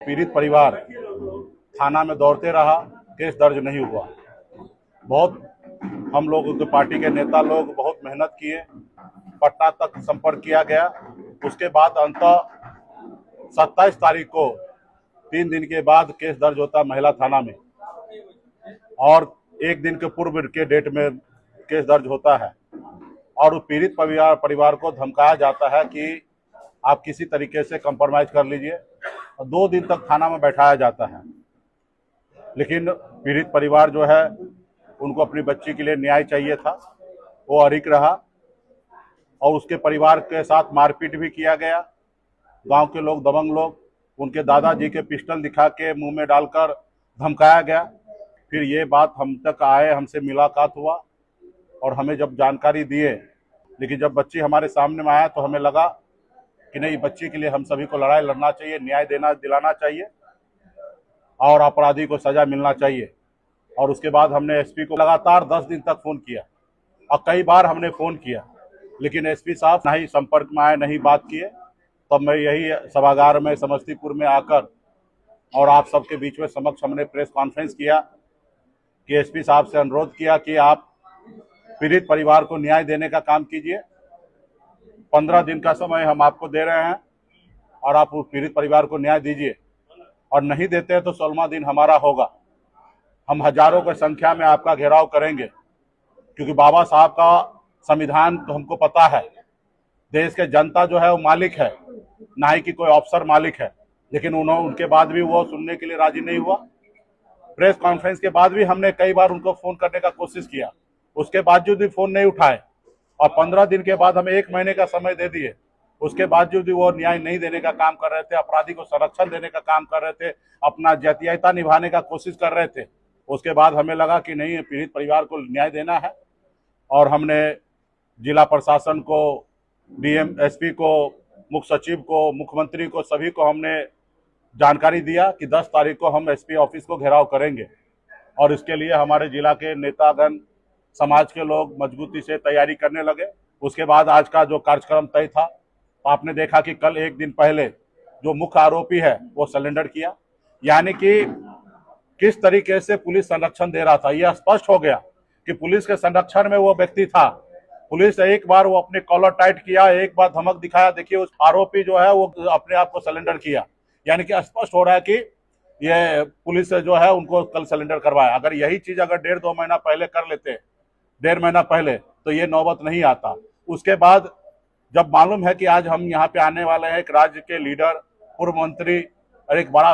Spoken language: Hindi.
पीड़ित परिवार थाना में दौड़ते रहा, केस दर्ज नहीं हुआ। बहुत हम लोग के पार्टी के नेता लोग बहुत मेहनत किए, पटना तक संपर्क किया गया। उसके बाद अंततः 27 तारीख को 3 दिन के बाद केस दर्ज होता महिला थाना में, और एक दिन के पूर्व के डेट में केस दर्ज होता है। और पीड़ित परिवार को धमकाया जाता है कि आप किसी तरीके से कंप्रोमाइज कर लीजिए, और 2 दिन तक थाना में बैठाया जाता है। लेकिन पीड़ित परिवार जो है, उनको अपनी बच्ची के लिए न्याय चाहिए था, वो अड़िग रहा, और उसके परिवार के साथ मारपीट भी किया गया। गांव के लोग, दबंग लोग, उनके दादाजी के पिस्टल दिखा के मुंह में डालकर धमकाया गया। फिर ये बात हम तक आए, हमसे मुलाकात हुआ और हमें जब जानकारी दिए, लेकिन जब बच्ची हमारे सामने में आया तो हमें लगा कि नहीं, बच्ची के लिए हम सभी को लड़ाई लड़ना चाहिए, न्याय दिलाना चाहिए और अपराधी को सजा मिलना चाहिए। और उसके बाद हमने एसपी को लगातार 10 दिन तक फोन किया, और कई बार हमने फोन किया, लेकिन एसपी साहब ना ही संपर्क में आए, नहीं बात किए। तब मैं यही सभागार में समस्तीपुर में आकर और आप सबके बीच में समक्ष हमने प्रेस कॉन्फ्रेंस किया कि एसपी साहब से अनुरोध किया कि आप पीड़ित परिवार को न्याय देने का काम कीजिए। 15 दिन का समय हम आपको दे रहे हैं और आप उस पीड़ित परिवार को न्याय दीजिए, और नहीं देते हैं तो 16वां दिन हमारा होगा। हम हजारों की संख्या में आपका घेराव करेंगे, क्योंकि बाबा साहब का संविधान तो हमको पता है। देश के जनता जो है वो मालिक है, ना ही कि कोई अफसर मालिक है। लेकिन उनके बाद भी वो सुनने के लिए राजी नहीं हुआ। प्रेस कॉन्फ्रेंस के बाद भी हमने कई बार उनको फोन करने का कोशिश किया, उसके बावजूद भी फोन नहीं उठाए, और 15 दिन के बाद हमें 1 महीने का समय दे दिए। उसके बावजूद भी वो न्याय नहीं देने का काम कर रहे थे, अपराधी को संरक्षण देने का काम कर रहे थे, अपना जातीयता निभाने का कोशिश कर रहे थे। उसके बाद हमें लगा कि नहीं, पीड़ित परिवार को न्याय देना है, और हमने जिला प्रशासन को, डीएम, एसपी को, मुख्य सचिव को, मुख्यमंत्री को, सभी को हमने जानकारी दिया कि 10 तारीख को हम एसपी ऑफिस को घेराव करेंगे। और इसके लिए हमारे जिला के नेतागण, समाज के लोग मजबूती से तैयारी करने लगे। उसके बाद आज का जो कार्यक्रम तय था, तो आपने देखा कि कल 1 दिन पहले जो मुख्य आरोपी है वो सरेंडर किया। यानी कि किस तरीके से पुलिस संरक्षण दे रहा था, यह स्पष्ट हो गया कि पुलिस के संरक्षण में वो व्यक्ति था। पुलिस एक बार वो अपने कॉलर टाइट किया, एक बार धमक दिखाया, देखिए उस आरोपी जो है वो अपने आप को सरेंडर किया। यानी कि स्पष्ट हो रहा है कि ये पुलिस जो है उनको कल सरेंडर करवाया। अगर यही चीज अगर 1.5-2 महीना पहले कर लेते, 1.5 महीना पहले, तो ये नौबत नहीं आता। उसके बाद जब मालूम है कि आज हम यहाँ पे आने वाले हैं, एक राज्य के लीडर, पूर्व मंत्री और एक बड़ा